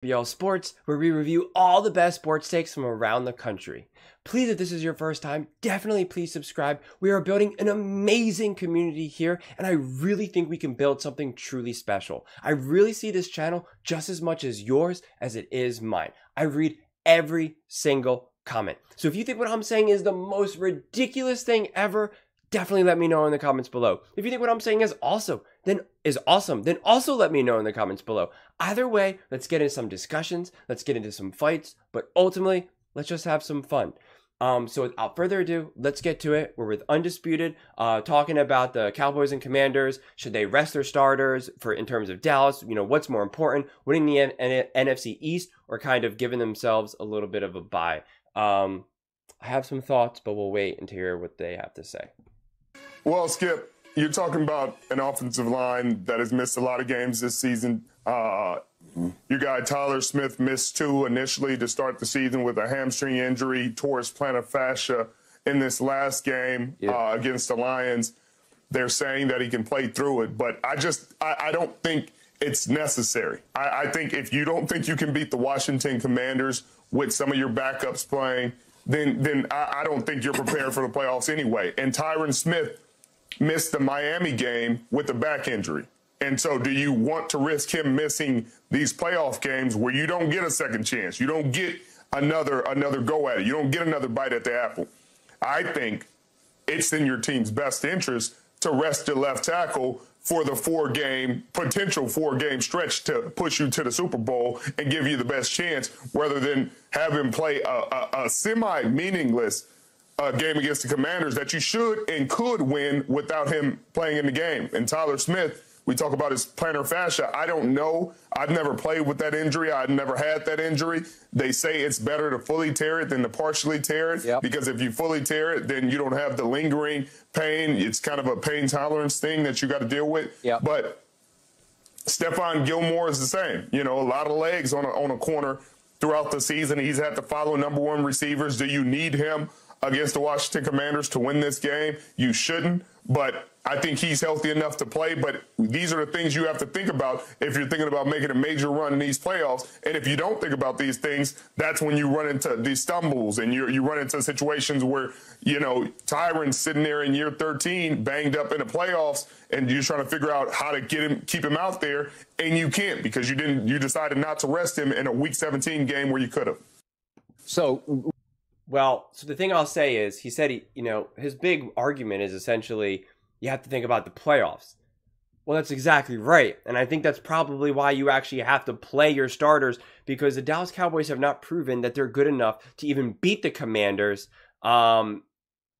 BL Sports, where we review all the best sports takes from around the country. Please, if this is your first time, definitely please subscribe. We are building an amazing community here, and I really think we can build something truly special. I really see this channel just as much as yours as it is mine. I read every single comment. So if you think what I'm saying is the most ridiculous thing ever, definitely let me know in the comments below. If you think what I'm saying is awesome, then also let me know in the comments below. Either way, let's get into some discussions, let's get into some fights, but ultimately, let's just have some fun. So without further ado, let's get to it. We're with Undisputed, talking about the Cowboys and Commanders. Should they rest their starters in terms of Dallas? You know, what's more important, winning the NFC East or kind of giving themselves a little bit of a bye? I have some thoughts, but we'll wait and hear what they have to say. Well, Skip, you're talking about an offensive line that has missed a lot of games this season. Your guy Tyler Smith missed 2 initially to start the season with a hamstring injury, tore his plantar fascia in this last game against the Lions. They're saying that he can play through it, but I don't think it's necessary. I think if you don't think you can beat the Washington Commanders with some of your backups playing, then I don't think you're prepared for the playoffs anyway. And Tyron Smith missed the Miami game with a back injury. And so do you want to risk him missing these playoff games where you don't get a second chance? You don't get another go at it. You don't get another bite at the apple. I think it's in your team's best interest to rest your left tackle for the potential four-game stretch to push you to the Super Bowl and give you the best chance, rather than have him play a semi-meaningless game against the Commanders that you should and could win without him playing in the game. And Tyler Smith, we talk about his plantar fascia. I don't know. I've never played with that injury. I've never had that injury. They say it's better to fully tear it than to partially tear it, because if you fully tear it, then you don't have the lingering pain. It's kind of a pain tolerance thing that you got to deal with. But Stephon Gilmore is the same. You know, a lot of legs on a corner throughout the season. He's had to follow #1 receivers. Do you need him against the Washington Commanders to win this game? You shouldn't, but I think he's healthy enough to play. But these are the things you have to think about if you're thinking about making a major run in these playoffs. And if you don't think about these things, that's when you run into these stumbles and you run into situations where, you know, Tyron's sitting there in year 13, banged up in the playoffs, and you're trying to figure out how to keep him out there, and you can't because you decided not to rest him in a Week 17 game where you could have. Well, so the thing I'll say is, he said, his big argument is essentially you have to think about the playoffs. Well, that's exactly right. And I think that's probably why you actually have to play your starters, because the Dallas Cowboys have not proven that they're good enough to even beat the Commanders. And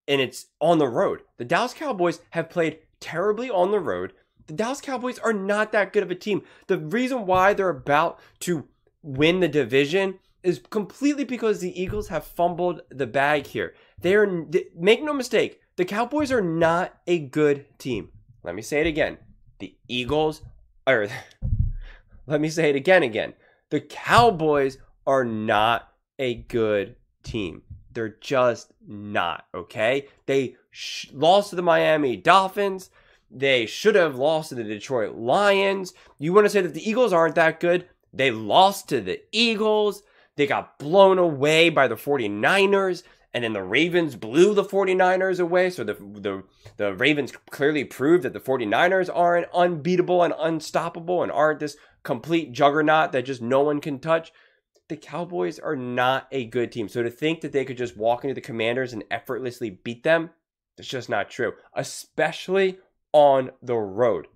it's on the road. The Dallas Cowboys have played terribly on the road. The Dallas Cowboys are not that good of a team. The reason why they're about to win the division is completely because the Eagles have fumbled the bag here. Make no mistake, the Cowboys are not a good team. Let me say it again. Let me say it again. The Cowboys are not a good team. They're just not, okay? They lost to the Miami Dolphins. They should have lost to the Detroit Lions. You want to say that the Eagles aren't that good? They lost to the Eagles. They got blown away by the 49ers, and then the Ravens blew the 49ers away. So the Ravens clearly proved that the 49ers aren't unbeatable and unstoppable and aren't this complete juggernaut that just no one can touch. The Cowboys are not a good team. So to think that they could just walk into the Commanders and effortlessly beat them, that's just not true, especially on the road.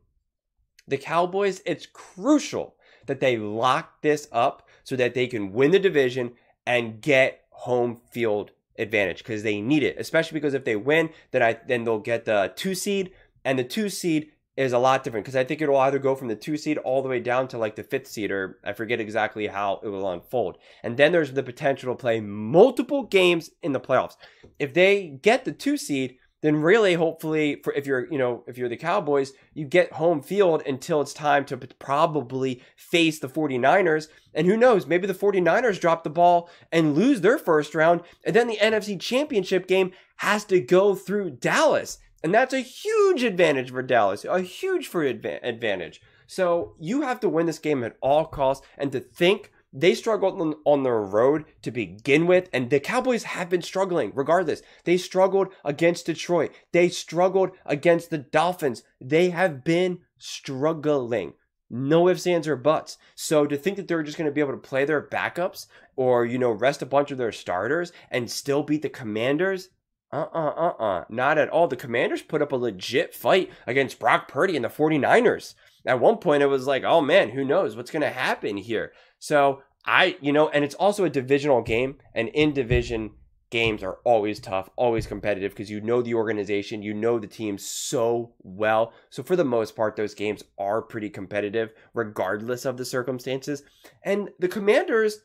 The Cowboys, it's crucial that they lock this up so that they can win the division and get home field advantage, because they need it, especially because if they win, then they'll get the 2 seed, and the 2 seed is a lot different, because I think it will either go from the 2 seed all the way down to like the 5th seed, or I forget exactly how it will unfold. And then there's the potential to play multiple games in the playoffs. If they get the 2 seed, then really, hopefully, if you're the Cowboys, you get home field until it's time to probably face the 49ers. And who knows, maybe the 49ers drop the ball and lose their first round, and then the NFC Championship game has to go through Dallas. And that's a huge advantage for Dallas, a huge advantage. So you have to win this game at all costs, and to think They struggled on their road to begin with, and the Cowboys have been struggling regardless. They struggled against Detroit. They struggled against the Dolphins. They have been struggling. No ifs, ands, or buts. So to think that they're just going to be able to play their backups or, rest a bunch of their starters and still beat the Commanders, not at all. The Commanders put up a legit fight against Brock Purdy and the 49ers. At one point, it was like, oh man, who knows what's going to happen here? So and it's also a divisional game, and in division games are always tough, always competitive, because the organization, the team so well. So for the most part, those games are pretty competitive, regardless of the circumstances. And the Commanders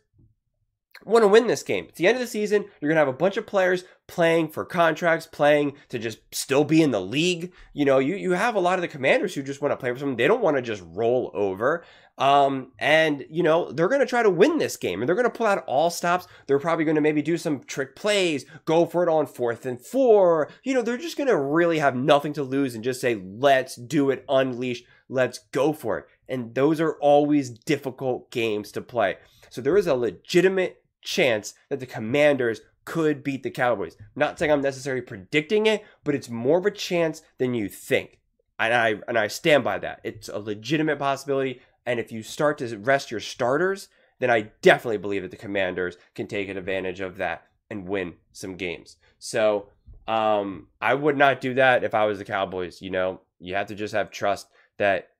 want to win this game. It's the end of the season. You're going to have a bunch of players playing for contracts, playing to just still be in the league. You have a lot of the Commanders who just want to play for something. They don't want to just roll over. They're going to try to win this game, and they're going to pull out all stops. They're probably going to maybe do some trick plays, go for it on 4th and 4. They're just going to really have nothing to lose and just say, let's do it, unleash, let's go for it. And those are always difficult games to play. So there is a legitimate chance that the Commanders could beat the Cowboys. Not saying I'm necessarily predicting it, but it's more of a chance than you think. And I stand by that. It's a legitimate possibility. And if you start to rest your starters, then I definitely believe that the Commanders can take advantage of that and win some games. So I would not do that if I was the Cowboys. You have to just have trust that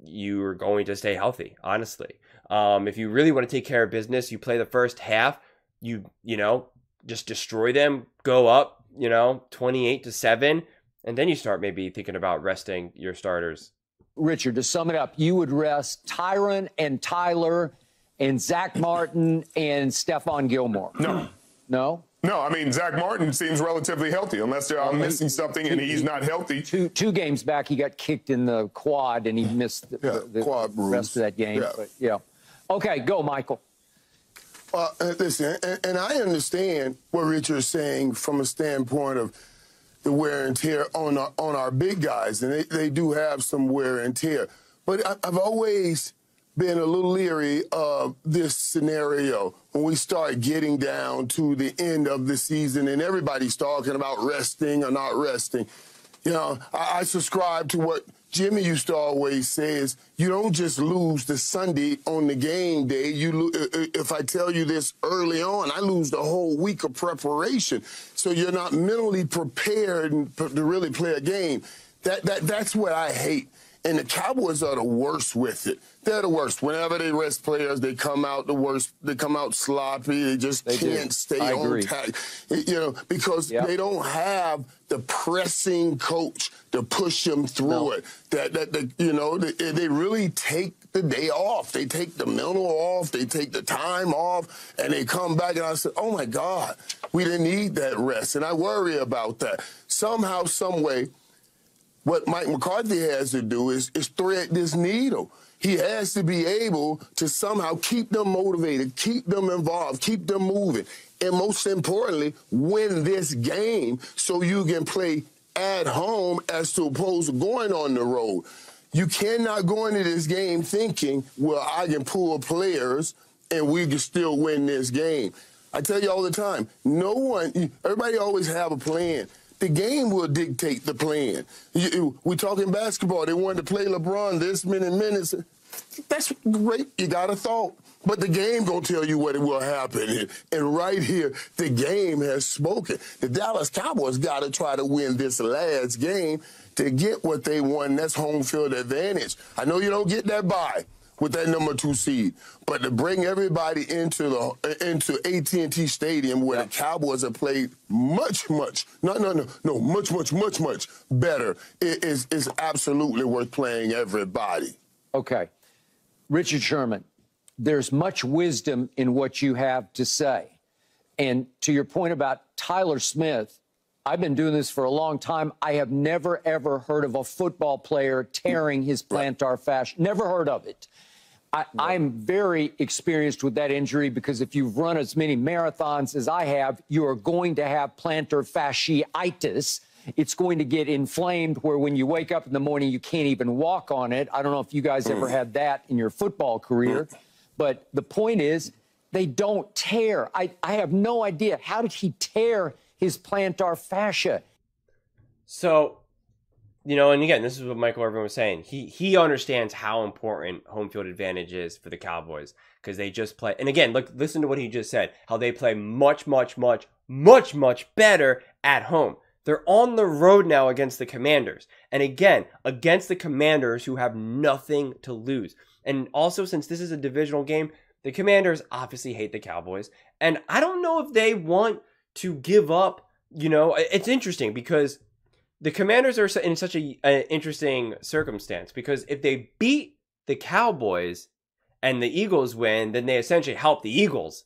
you are going to stay healthy, honestly. If you really want to take care of business, you play the first half, you just destroy them, go up, 28-7, and then you start maybe thinking about resting your starters. Richard, to sum it up, you would rest Tyron and Tyler and Zach Martin and Stephon Gilmore. No. No? No, I mean, Zach Martin seems relatively healthy, unless I'm missing something and he's not healthy. Two games back, he got kicked in the quad, and he missed the quad rest of that game. Yeah. But, yeah. Okay, go, Michael. Listen, and I understand what Richard is saying from a standpoint of the wear and tear on our big guys, and they do have some wear and tear. But I've always been a little leery of this scenario when we start getting down to the end of the season and everybody's talking about resting or not resting. I subscribe to what Jimmy used to always say is you don't just lose the Sunday on the game day. If I tell you this early on, I lose the whole week of preparation. So you're not mentally prepared to really play a game. That's what I hate. And the Cowboys are the worst with it. They're the worst. Whenever they rest players, they come out the worst. They come out sloppy. They just can't stay on task. Because they don't have the pressing coach to push them through it. They really take the day off. They take the mental off. They take the time off, and they come back. And I said, oh my God, we didn't need that rest. And I worry about that. Somehow, some way, what Mike McCarthy has to do is thread this needle. He has to be able to somehow keep them motivated, keep them involved, keep them moving, and most importantly, win this game so you can play at home as opposed to going on the road. You cannot go into this game thinking, well, I can pull players and we can still win this game. I tell you all the time, everybody always have a plan. The game will dictate the plan. We talking basketball. They wanted to play LeBron this many minutes. That's great. You got a thought. But the game going to tell you what will happen. And right here, the game has spoken. The Dallas Cowboys got to try to win this last game to get what they want. That's home field advantage. I know you don't get that bye with that number 2 seed, but to bring everybody into AT&T Stadium where the Cowboys have played much better is absolutely worth playing everybody. Okay. Richard Sherman, there's much wisdom in what you have to say. And to your point about Tyler Smith, I've been doing this for a long time. I have never, ever heard of a football player tearing his plantar fascia. Never heard of it. I'm very experienced with that injury because if you've run as many marathons as I have, you are going to have plantar fasciitis. It's going to get inflamed where when you wake up in the morning, you can't even walk on it. I don't know if you guys ever had that in your football career. But the point is, they don't tear. I have no idea. How did he tear his plantar fascia? So, and again, this is what Michael Irvin was saying. He understands how important home field advantage is for the Cowboys because they just play. And again, look, listen to what he just said, how they play much better at home. They're on the road now against the Commanders. And again, against the Commanders who have nothing to lose. And also, since this is a divisional game, the Commanders obviously hate the Cowboys. And I don't know if they want to give up, it's interesting because the Commanders are in such an interesting circumstance because if they beat the Cowboys and the Eagles win, then they essentially help the Eagles,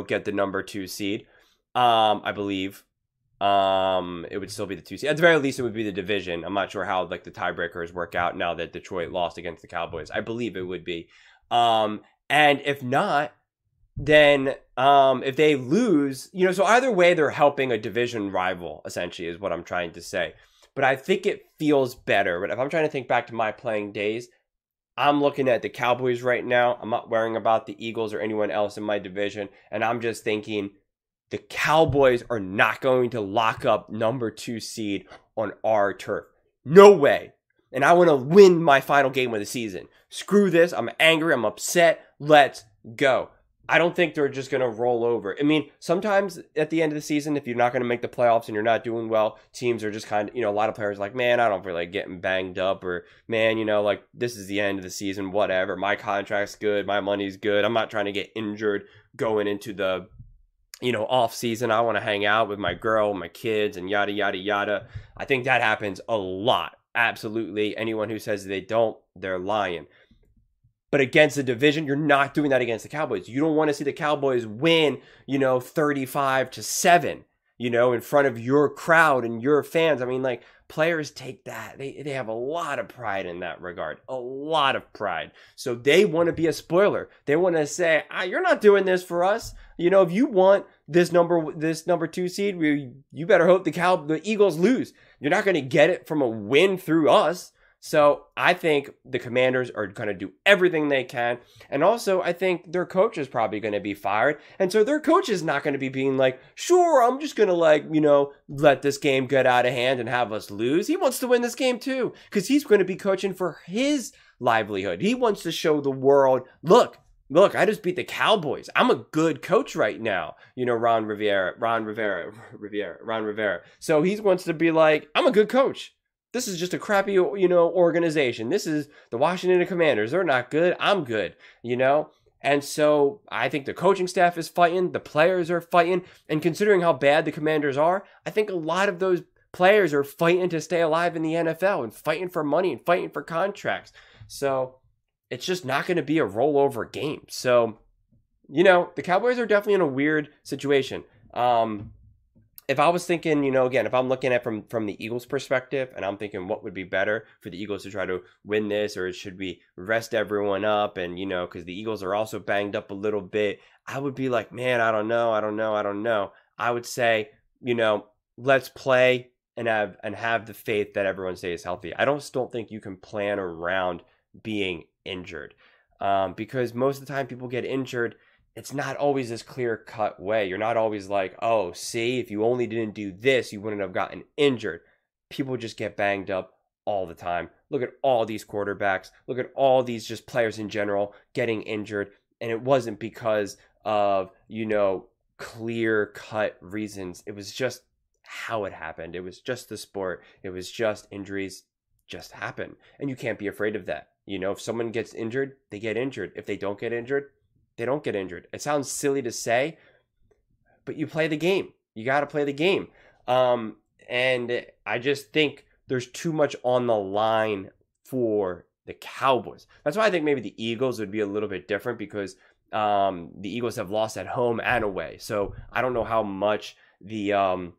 get the number 2 seed. I believe it would still be the 2 seed. At the very least, it would be the division. I'm not sure how the tiebreakers work out now that Detroit lost against the Cowboys. I believe it would be. And if not, then if they lose, so either way, they're helping a division rival, essentially, is what I'm trying to say. But I think it feels better. But if I'm trying to think back to my playing days, I'm looking at the Cowboys right now. I'm not worrying about the Eagles or anyone else in my division. And I'm just thinking the Cowboys are not going to lock up number 2 seed on our turf. No way. And I want to win my final game of the season. Screw this. I'm angry. I'm upset. Let's go. I don't think they're just going to roll over. I mean, sometimes at the end of the season, if you're not going to make the playoffs and you're not doing well, teams are just kind of, a lot of players are like, man, I don't feel like getting banged up, or man, this is the end of the season, whatever. My contract's good. My money's good. I'm not trying to get injured going into the, off season. I want to hang out with my girl, my kids, and yada, yada, yada. I think that happens a lot. Absolutely. Anyone who says they don't, they're lying. But against the division, you're not doing that against the Cowboys. You don't want to see the Cowboys win, 35-7, in front of your crowd and your fans. I mean, players take that. They have a lot of pride in that regard, a lot of pride. So they want to be a spoiler. They want to say, you're not doing this for us. If you want this number 2 seed, you better hope the Eagles lose. You're not going to get it from a win through us. So I think the Commanders are going to do everything they can. And also, I think their coach is probably going to be fired. And so their coach is not going to be being like, sure, I'm just going to let this game get out of hand and have us lose. He wants to win this game too, because he's going to be coaching for his livelihood. He wants to show the world, look, I just beat the Cowboys. I'm a good coach right now. Ron Rivera. So he wants to be like, I'm a good coach. This is just a crappy, organization. This is the Washington Commanders. They're not good. I'm good, And so I think the coaching staff is fighting. The players are fighting. And considering how bad the Commanders are, I think a lot of those players are fighting to stay alive in the NFL and fighting for money and fighting for contracts. So it's just not going to be a rollover game. So, the Cowboys are definitely in a weird situation. If I was thinking, again, if I'm looking at from the Eagles' perspective, and I'm thinking what would be better for the Eagles to try to win this, or should we rest everyone up? And, because the Eagles are also banged up a little bit, I would be like, man, I don't know. I would say, let's play and have the faith that everyone stays healthy. I don't think you can plan around being injured, because most of the time people get injured. It's not always this clear-cut way. You're not always like, oh, see, if you only didn't do this, you wouldn't have gotten injured. People just get banged up all the time. Look at all these quarterbacks. Look at all these just players in general getting injured. And it wasn't because of, clear-cut reasons. It was just how it happened. It was just the sport. It was just injuries just happen. And you can't be afraid of that. If someone gets injured, they get injured. If they don't get injured, they don't get injured. It sounds silly to say, but you play the game. You got to play the game. And I just think there's too much on the line for the Cowboys. That's why I think maybe the Eagles would be a little bit different, because the Eagles have lost at home and away. So I don't know how much that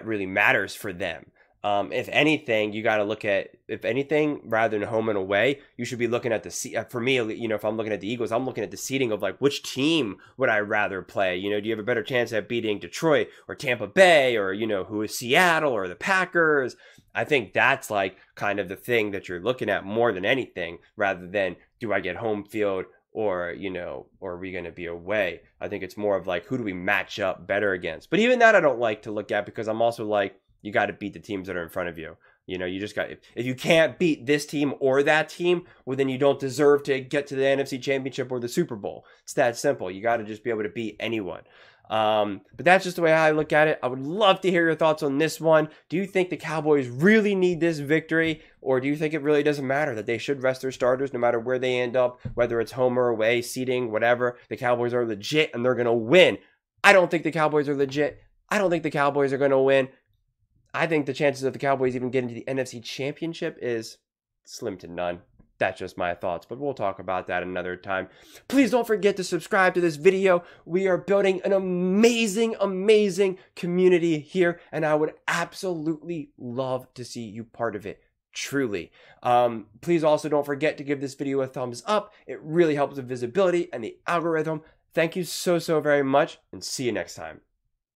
really matters for them. If anything, you got to look at, if anything, rather than home and away, you should be looking at the, for me, you know, if I'm looking at the Eagles, I'm looking at the seeding of like, which team would I rather play? You know, do you have a better chance at beating Detroit or Tampa Bay or, you know, who is Seattle or the Packers? I think that's like kind of the thing that you're looking at more than anything, rather than do I get home field or, you know, or are we going to be away? I think it's more of like, who do we match up better against? But even that I don't like to look at, because I'm also like, you got to beat the teams that are in front of you. You know, you just got, if you can't beat this team or that team, well, then you don't deserve to get to the NFC Championship or the Super Bowl. It's that simple. You got to just be able to beat anyone. But that's just the way I look at it. I would love to hear your thoughts on this one. Do you think the Cowboys really need this victory, or do you think it really doesn't matter, that they should rest their starters no matter where they end up, whether it's home or away, seeding, whatever? The Cowboys are legit and they're going to win. I don't think the Cowboys are legit. I don't think the Cowboys are going to win. I think the chances of the Cowboys even getting to the NFC Championship is slim to none. That's just my thoughts, but we'll talk about that another time. Please don't forget to subscribe to this video. We are building an amazing, amazing community here, and I would absolutely love to see you part of it, truly. Please also don't forget to give this video a thumbs up. It really helps with visibility and the algorithm. Thank you so, so very much, and see you next time.